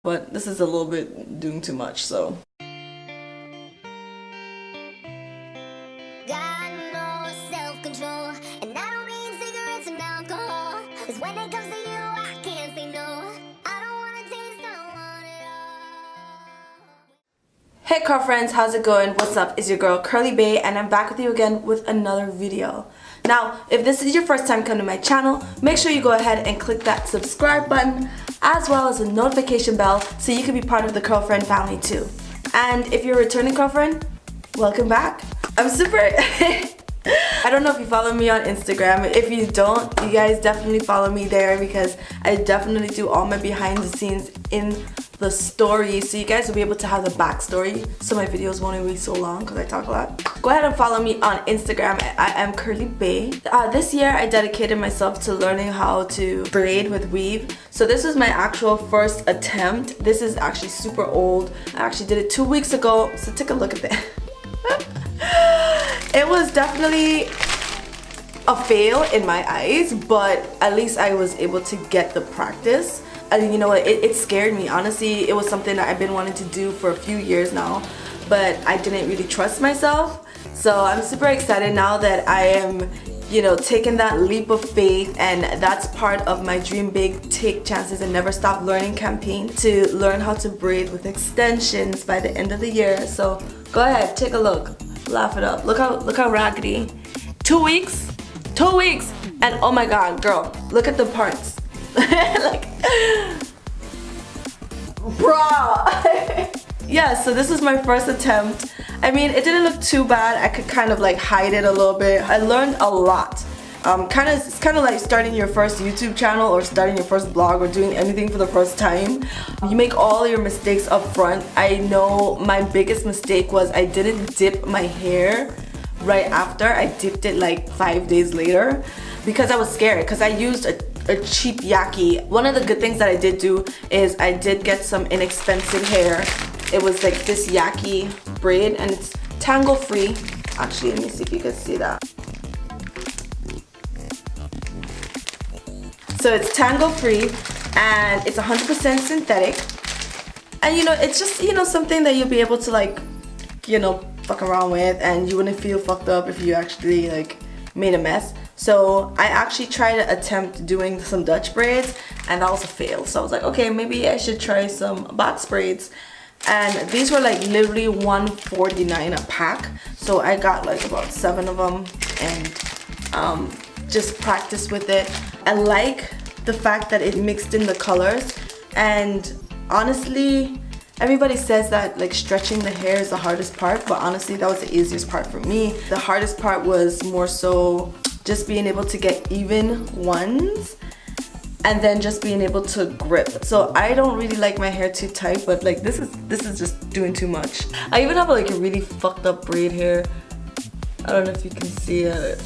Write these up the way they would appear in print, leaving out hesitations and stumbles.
but this is a little bit doing too much, so. Got no self-control, and I don't mean cigarettes and alcohol. 'Cause when it comes to you, I can't say no. I don't wanna taste, I don't want it all. Hey Curlfriends, how's it going? What's up? It's your girl Curly Bay, and I'm back with you again with another video. Now, if this is your first time coming to my channel, make sure you go ahead and click that subscribe button, as well as the notification bell, so you can be part of the Curlfriend family too. And if you're a returning Curlfriend, welcome back. I'm super I don't know if you follow me on Instagram. If you don't, you guys definitely follow me there, because I definitely do all my behind the scenes in the story, so you guys will be able to have the backstory, so my videos won't be so long because I talk a lot. Go ahead and follow me on Instagram. I am Curly Bay. This year I dedicated myself to learning how to braid with weave. So this was my actual first attempt. This is actually super old. I actually did it 2 weeks ago, so take a look at that. It was definitely a fail in my eyes, but at least I was able to get the practice. And you know what, it scared me. Honestly, it was something that I've been wanting to do for a few years now, but I didn't really trust myself. So I'm super excited now that I am, you know, taking that leap of faith, and that's part of my Dream Big, Take Chances and Never Stop Learning campaign, to learn how to braid with extensions by the end of the year. So go ahead, take a look, laugh it up. Look how raggedy. 2 weeks, and oh my god, girl, look at the parts. Like, bruh. Yeah, so this is my first attempt. I mean, it didn't look too bad. I could kind of like hide it a little bit. I learned a lot. It's kind of like starting your first YouTube channel or starting your first blog or doing anything for the first time. You make all your mistakes up front. I know my biggest mistake was I didn't dip my hair right after. I dipped it like 5 days later because I was scared, because I used a cheap yaki. One of the good things that I did do is I did get some inexpensive hair. It was like this yaki braid, and it's tangle free. Actually, let me see if you can see that. So it's tangle free and it's 100% synthetic. And you know, it's just, you know, something that you'll be able to like, you know, fuck around with, and you wouldn't feel fucked up if you actually like made a mess. So I actually tried to attempt doing some Dutch braids, and that was a fail. So I was like, okay, maybe I should try some box braids. And these were like literally $1.49 a pack. So I got like about 7 of them, and just practice with it. I like the fact that it mixed in the colors, and honestly, everybody says that like stretching the hair is the hardest part, but honestly that was the easiest part for me. The hardest part was more so just being able to get even ones, and then just being able to grip. So I don't really like my hair too tight, but like this is just doing too much. I even have like a really fucked up braid here. I don't know if you can see it.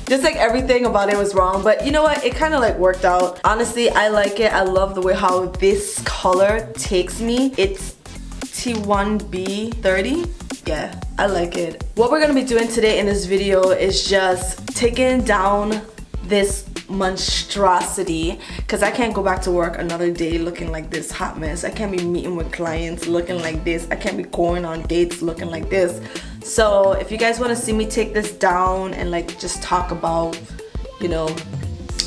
Just like everything about it was wrong, but you know what, it kind of like worked out. Honestly, I like it. I love the way how this color takes me. It's T1B30. Yeah, I like it. What we're gonna be doing today in this video is just taking down this monstrosity, because I can't go back to work another day looking like this hot mess. I can't be meeting with clients looking like this. I can't be going on dates looking like this. So if you guys want to see me take this down and like just talk about, you know,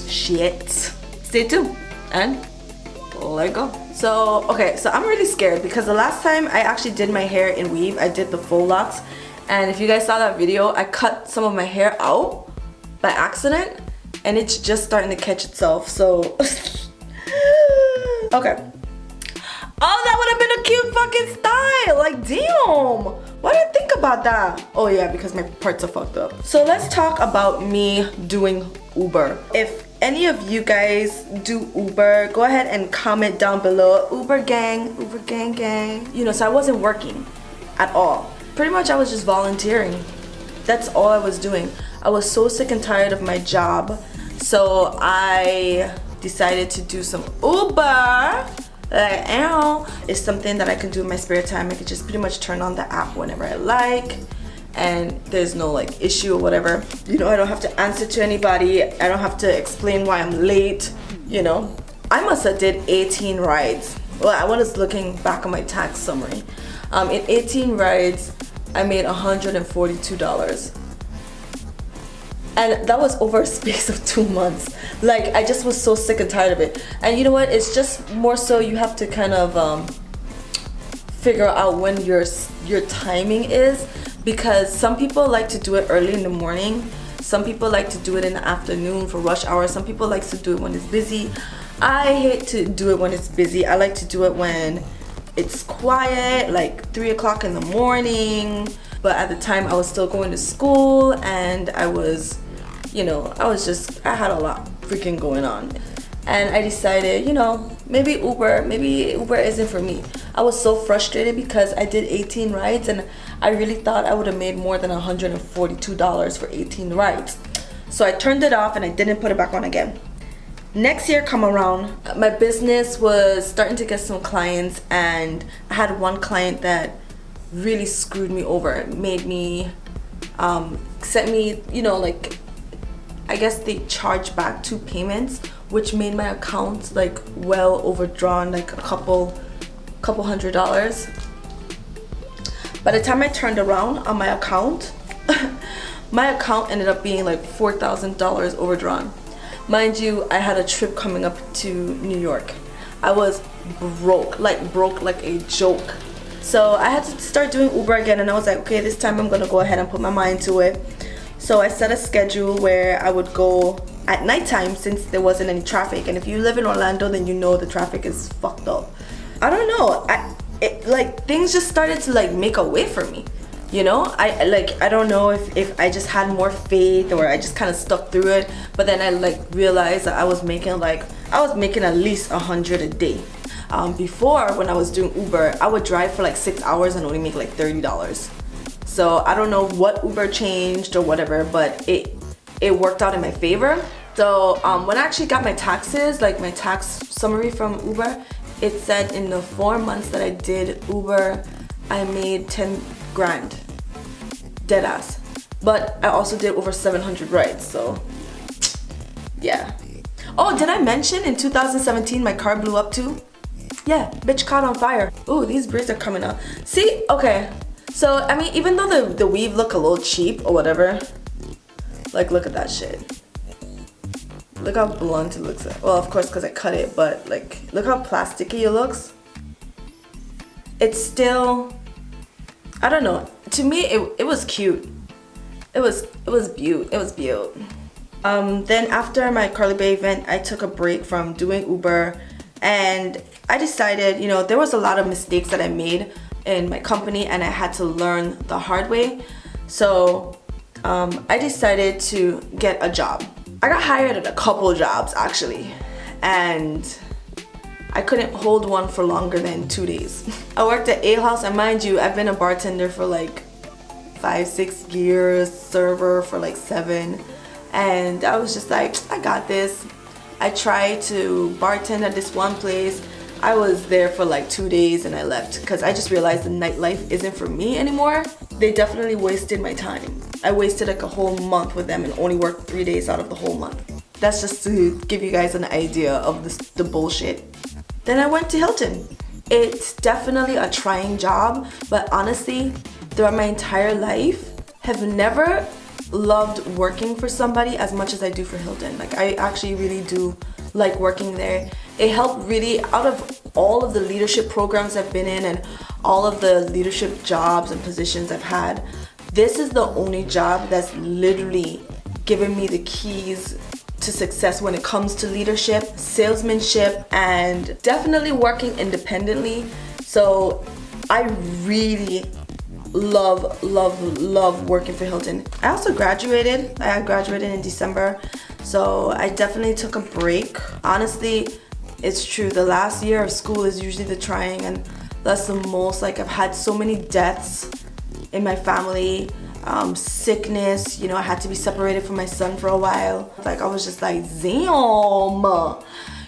shit, stay tuned and let go. So okay, so I'm really scared because the last time I actually did my hair in weave, I did the full locks, and if you guys saw that video, I cut some of my hair out by accident, and it's just starting to catch itself. So okay. Oh, that would have been a cute fucking style. Like, damn. Why did I think about that? Oh yeah, because my parts are fucked up. So let's talk about me doing Uber. If any of you guys do Uber, go ahead and comment down below. Uber gang, gang. You know, so I wasn't working at all. Pretty much I was just volunteering. That's all I was doing. I was so sick and tired of my job. So I decided to do some Uber. It's something that I can do in my spare time. I can just pretty much turn on the app whenever I like, and there's no like issue or whatever. You know, I don't have to answer to anybody. I don't have to explain why I'm late, you know. I must have did 18 rides well, I was looking back on my tax summary. In 18 rides, I made $142. And that was over a space of 2 months. Like, I just was so sick and tired of it. And you know what? It's just more so you have to kind of figure out when your timing is, because some people like to do it early in the morning. Some people like to do it in the afternoon for rush hour. Some people like to do it when it's busy. I hate to do it when it's busy. I like to do it when it's quiet, like 3 o'clock in the morning. But at the time I was still going to school, and I was, you know, I had a lot freaking going on. And I decided, you know, maybe Uber isn't for me. I was so frustrated because I did 18 rides and I really thought I would have made more than $142 for 18 rides. So I turned it off and I didn't put it back on again. Next year come around, my business was starting to get some clients, and I had one client that really screwed me over. It made me, sent me, you know, like, I guess they charged back 2 payments, which made my account like well overdrawn, like a couple $100s. By the time I turned around on my account, my account ended up being like $4,000 overdrawn. Mind you, I had a trip coming up to New York. I was broke like a joke. So I had to start doing Uber again, and I was like, okay, this time I'm gonna go ahead and put my mind to it. So I set a schedule where I would go at nighttime since there wasn't any traffic. And if you live in Orlando, then you know the traffic is fucked up. I don't know, like things just started to like make a way for me. You know, I don't know if I just had more faith or I just kind of stuck through it. But then I like realized that I was making at least 100 a day. Before, when I was doing Uber, I would drive for like 6 hours and only make like $30. So I don't know what Uber changed or whatever, but it worked out in my favor. So when I actually got my taxes, like my tax summary from Uber, it said in the 4 months that I did Uber, I made 10 grand, dead ass. But I also did over 700 rides, so yeah. Oh, did I mention in 2017 my car blew up too? Yeah, bitch caught on fire. Oh, these braids are coming out. See, okay. So, I mean, even though the weave look a little cheap or whatever, like look at that shit. Look how blunt it looks. Well, of course, because I cut it, but like, look how plasticky it looks. It's still, I don't know. To me, it was cute. It was beaut. It was beaut. Then after my Carly Bay event, I took a break from doing Uber, and I decided, you know, there was a lot of mistakes that I made in my company, and I had to learn the hard way. So I decided to get a job. I got hired at a couple jobs actually, and I couldn't hold one for longer than 2 days. I worked at Ale House, and mind you, I've been a bartender for like 5-6 years, server for like 7, and I was just like, I got this. I tried to bartend at this one place. I was there for like 2 days and I left because I just realized the nightlife isn't for me anymore. They definitely wasted my time. I wasted like a whole month with them and only worked 3 days out of the whole month. That's just to give you guys an idea of the bullshit. Then I went to Hilton. It's definitely a trying job, but honestly, throughout my entire life, have never loved working for somebody as much as I do for Hilton. Like, I actually really do like working there. It helped really, out of all of the leadership programs I've been in and all of the leadership jobs and positions I've had, this is the only job that's literally given me the keys to success when it comes to leadership, salesmanship, and definitely working independently. So I really love working for Hilton. I also graduated. I graduated in December, so I definitely took a break. Honestly, it's true, the last year of school is usually the trying, and that's the most, like, I've had so many deaths in my family, sickness, you know, I had to be separated from my son for a while. Like, I was just like, damn,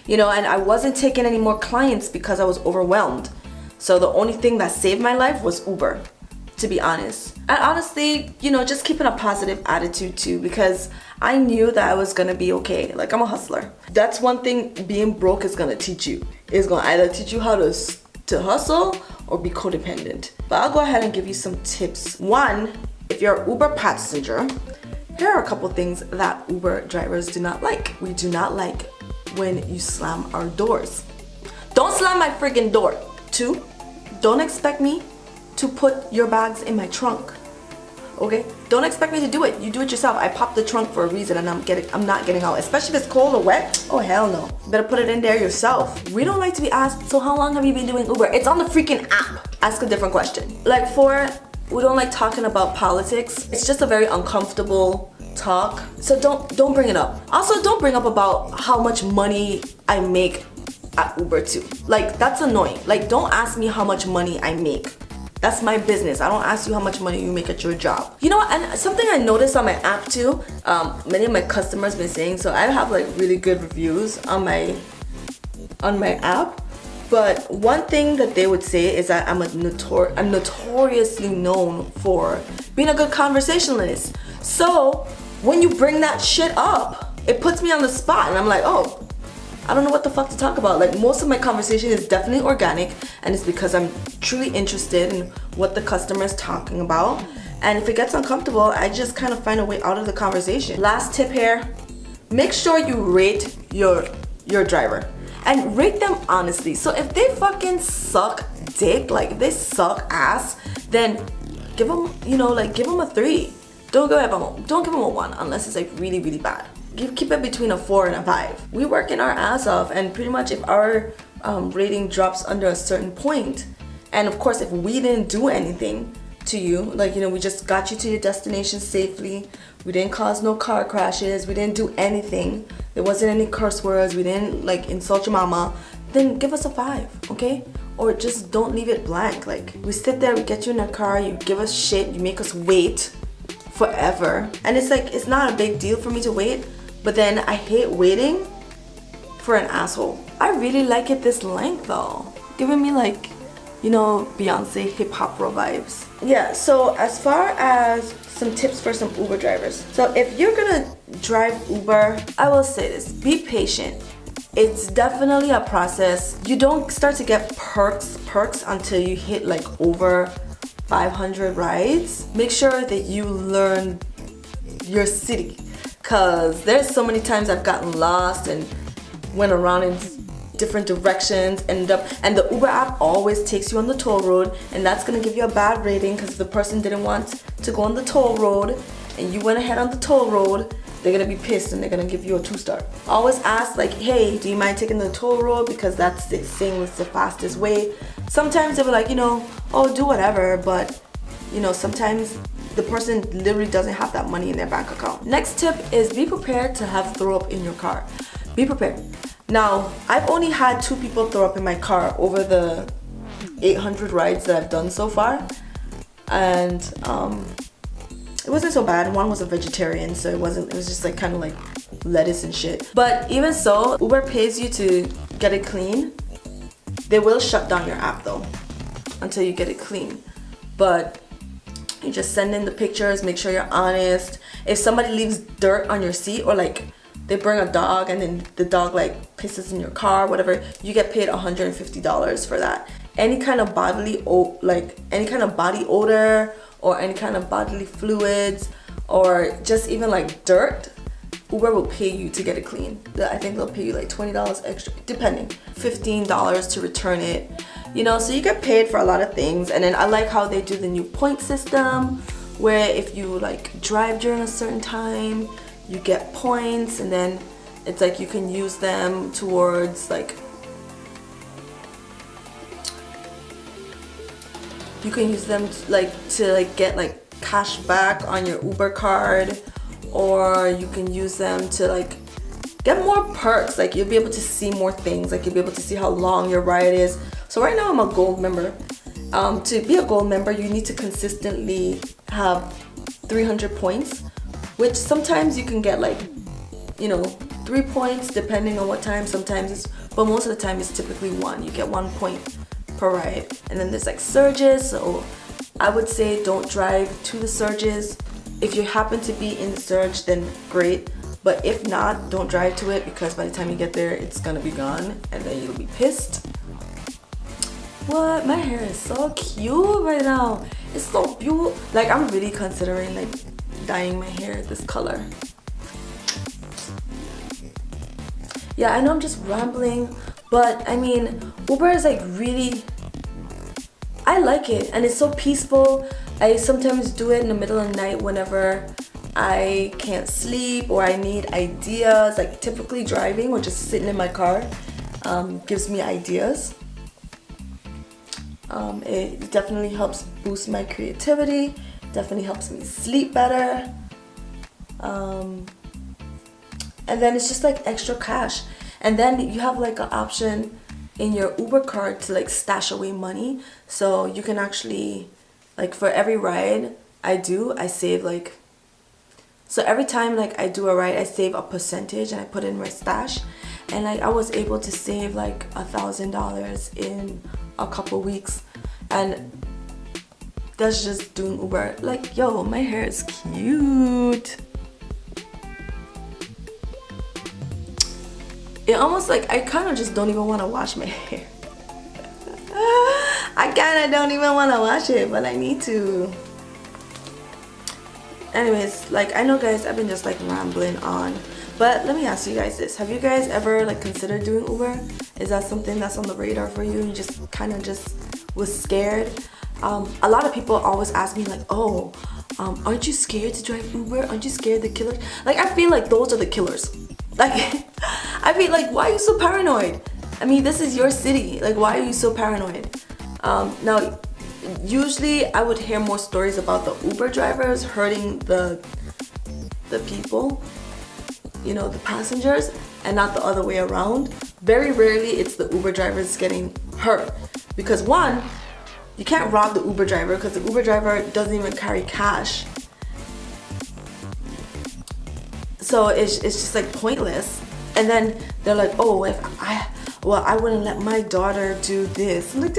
you know, and I wasn't taking any more clients because I was overwhelmed. So the only thing that saved my life was Uber, to be honest. And honestly, you know, just keeping a positive attitude too, because I knew that I was gonna be okay. Like, I'm a hustler. That's one thing being broke is gonna teach you. is gonna either teach you how to hustle or be codependent. But I'll go ahead and give you some tips. One, if you're an Uber passenger, here are a couple things that Uber drivers do not like. We do not like when you slam our doors. Don't slam my friggin' door. Two, don't expect me to put your bags in my trunk. Okay? Don't expect me to do it. You do it yourself. I popped the trunk for a reason and I'm not getting out. Especially if it's cold or wet. Oh hell no. You better put it in there yourself. We don't like to be asked, so how long have you been doing Uber? It's on the freaking app. Ask a different question. Like four, we don't like talking about politics. It's just a very uncomfortable talk. So don't bring it up. Also, don't bring up about how much money I make at Uber too. Like that's annoying. Like don't ask me how much money I make. That's my business. I don't ask you how much money you make at your job. You know what? And something I noticed on my app too, many of my customers been saying, so I have like really good reviews on my app. But one thing that they would say is that I'm notoriously known for being a good conversationalist. So when you bring that shit up, it puts me on the spot and I'm like, oh, I don't know what the fuck to talk about. Like most of my conversation is definitely organic and it's because I'm truly interested in what the customer is talking about. And if it gets uncomfortable, I just kind of find a way out of the conversation. Last tip here, make sure you rate your driver and rate them honestly. So if they fucking suck dick, like if they suck ass, then give them, give them a 3. Don't give them a 1 unless it's like really, really bad. Keep it between a 4 and a 5. We working our ass off, and pretty much if our rating drops under a certain point, and of course if we didn't do anything to you, like we just got you to your destination safely, we didn't cause no car crashes, we didn't do anything, there wasn't any curse words, we didn't like insult your mama, then give us a 5, okay? Or just don't leave it blank. Like we sit there, we get you in a car, you give us shit, you make us wait forever, and it's like it's not a big deal for me to wait. But then I hate waiting for an asshole. I really like it this length though. Giving me like, Beyonce hip opera vibes. Yeah, so as far as some tips for some Uber drivers. So if you're gonna drive Uber, I will say this, be patient. It's definitely a process. You don't start to get perks until you hit like over 500 rides. Make sure that you learn your city. Cause there's so many times I've gotten lost and went around in different directions, and the Uber app always takes you on the toll road, and that's gonna give you a bad rating because the person didn't want to go on the toll road and you went ahead on the toll road. They're gonna be pissed and they're gonna give you a 2-star. Always ask like, hey, do you mind taking the toll road because that's the fastest way. Sometimes they were like, oh, do whatever, but sometimes the person literally doesn't have that money in their bank account. Next tip is be prepared to have throw up in your car. Be prepared. Now, I've only had 2 people throw up in my car over the 800 rides that I've done so far. And it wasn't so bad. One was a vegetarian, so it was just like kind of like lettuce and shit. But even so, Uber pays you to get it clean. They will shut down your app though until you get it clean. But you just send in the pictures, make sure you're honest. If somebody leaves dirt on your seat, or like they bring a dog and then the dog like pisses in your car, whatever, you get paid $150 for that. Any kind of body odor or any kind of bodily fluids or just even like dirt, Uber will pay you to get it clean. I think they'll pay you like $20 extra, depending. $15 to return it. So you get paid for a lot of things. And then I like how they do the new point system, where if you like drive during a certain time, you get points, and then it's like you can use them towards like, you can use them to get like cash back on your Uber card, or you can use them to like get more perks. Like you'll be able to see more things, like you'll be able to see how long your ride is. So right now I'm a gold member. To be a gold member, you need to consistently have 300 points, which sometimes you can get like 3 points depending on what time. But most of the time it's typically 1. You get 1 point per ride. And then there's like surges, so I would say don't drive to the surges. If you happen to be in the surge, then great, But if not, don't drive to it, because by the time you get there, it's gonna be gone and then you'll be pissed. What? My hair is so cute right now. It's so beautiful. Like, I'm really considering like dyeing my hair this color. Yeah, I know I'm just rambling, but I mean, Uber is like really, I like it, and it's so peaceful. I sometimes do it in the middle of the night whenever I can't sleep or I need ideas. Like, typically driving or just sitting in my car gives me ideas. It definitely helps boost my creativity, definitely helps me sleep better. And then it's just like extra cash. And then you have like an option in your Uber card to like stash away money. So you can actually, like, for every ride I do, I save like, so every time like I do a ride, I save a percentage and I put it in my stash. And like I was able to save like $1,000 in a couple weeks. And that's just doing Uber. Like, yo, my hair is cute. It almost like, I kind of just don't even want to wash my hair. I kind of don't even want to wash it, but I need to. Anyways, like, I know guys, I've been just like rambling on, but let me ask you guys this. Have you guys ever like considered doing Uber? Is that something that's on the radar for you? You just kind of just was scared? A lot of people always ask me like, oh, aren't you scared to drive Uber? Aren't you scared of the killers? Like, I feel like those are the killers. Like, I feel like, why are you so paranoid? I mean, this is your city. Like, why are you so paranoid? Now, usually I would hear more stories about the Uber drivers hurting the people, you know, the passengers, and not the other way around. Very rarely it's the Uber drivers getting hurt, because one, you can't rob the Uber driver because the Uber driver doesn't even carry cash. So it's just like pointless. And then they're like, oh, I wouldn't let my daughter do this. I'm like,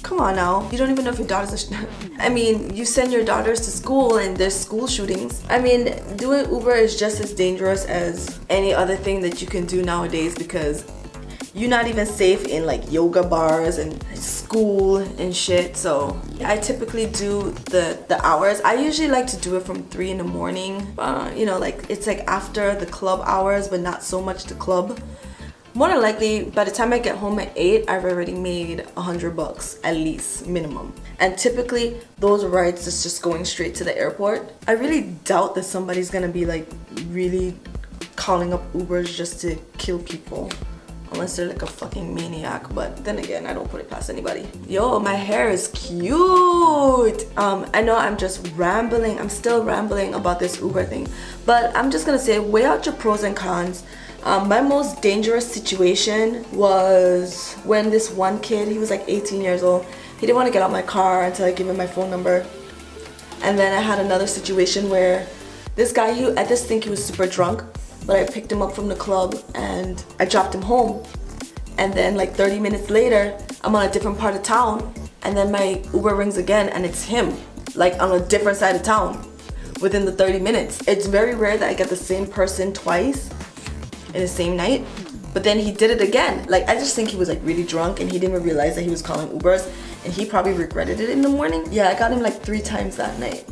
come on now. You don't even know if your daughter's I mean, you send your daughters to school and there's school shootings. I mean, doing Uber is just as dangerous as any other thing that you can do nowadays, because you're not even safe in like yoga bars and school and shit. So I typically do the hours. I usually like to do it from 3 in the morning. You know, like it's like after the club hours, but not so much the club. More than likely, by the time I get home at 8, I've already made $100 at least, minimum. And typically, those rides is just going straight to the airport. I really doubt that somebody's gonna be like really calling up Ubers just to kill people. Unless they're like a fucking maniac, but then again, I don't put it past anybody. Yo, my hair is cute. I know I'm just rambling. I'm still rambling about this Uber thing, but I'm just gonna say, weigh out your pros and cons. My most dangerous situation was when this one kid, he was like 18 years old. He didn't want to get out my car until I gave him my phone number. And then I had another situation where this guy, I just think he was super drunk, but I picked him up from the club and I dropped him home. And then like 30 minutes later, I'm on a different part of town, and then my Uber rings again and it's him, like on a different side of town within the 30 minutes. It's very rare that I get the same person twice in the same night, but then he did it again. Like, I just think he was like really drunk and he didn't even realize that he was calling Ubers, and he probably regretted it in the morning. Yeah, I got him like 3 times that night.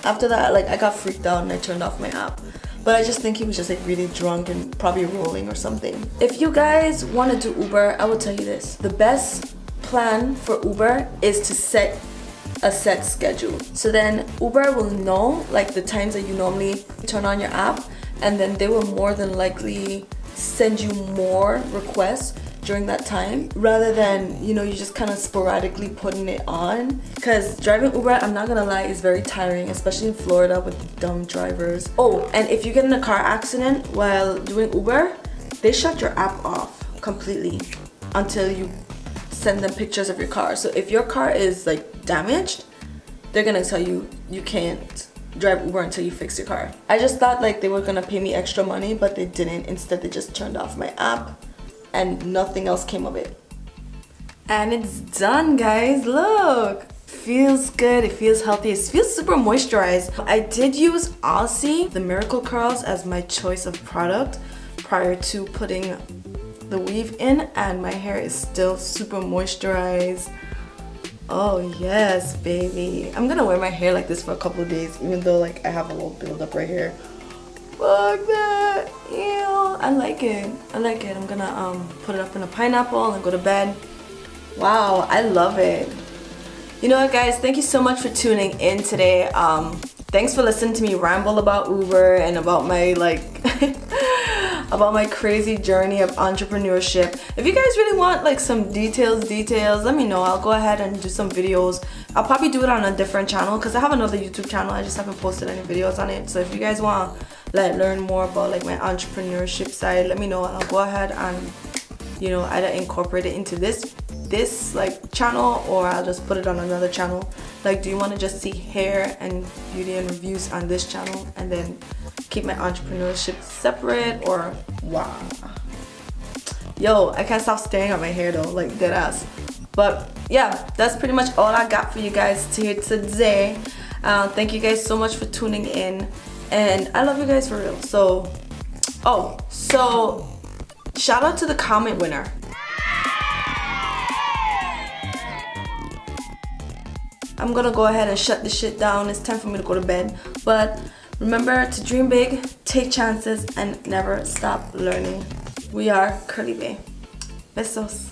After that, like, I got freaked out and I turned off my app. But I just think he was just like really drunk and probably rolling or something. If you guys want to do Uber, I will tell you this. The best plan for Uber is to set a set schedule. So then Uber will know like the times that you normally turn on your app, and then they will more than likely send you more requests during that time, rather than, you know, you just kind of sporadically putting it on. Because driving Uber, I'm not gonna lie, is very tiring, especially in Florida with dumb drivers. Oh, and if you get in a car accident while doing Uber, they shut your app off completely until you send them pictures of your car. So if your car is like damaged, they're gonna tell you you can't drive Uber until you fix your car. I just thought like they were gonna pay me extra money, but they didn't. Instead, they just turned off my app and nothing else came of it. And it's done, guys. Look, feels good, it feels healthy, it feels super moisturized. I did use Aussie, the Miracle Curls, as my choice of product prior to putting the weave in, and my hair is still super moisturized. Oh yes, baby. I'm gonna wear my hair like this for a couple of days, even though like I have a little build up right here. Fuck that. Ew. I like it. I like it. I'm gonna put it up in a pineapple and go to bed. Wow, I love it. You know what, guys? Thank you so much for tuning in today. Thanks for listening to me ramble about Uber and about my like about my crazy journey of entrepreneurship. If you guys really want like some details, let me know. I'll go ahead and do some videos. I'll probably do it on a different channel because I have another YouTube channel. I just haven't posted any videos on it. So if you guys want to like learn more about like my entrepreneurship side, let me know and I'll go ahead and, you know, either incorporate it into this like channel, or I'll just put it on another channel. Like, do you want to just see hair and beauty and reviews on this channel and then keep my entrepreneurship separate, or wow. Yo, I can't stop staring at my hair though, like dead ass. But yeah, that's pretty much all I got for you guys here today. Thank you guys so much for tuning in, and I love you guys for real. So shout out to the comment winner. I'm gonna go ahead and shut this shit down. It's time for me to go to bed. But remember to dream big, take chances, and never stop learning. We are Curly Bae. Besos.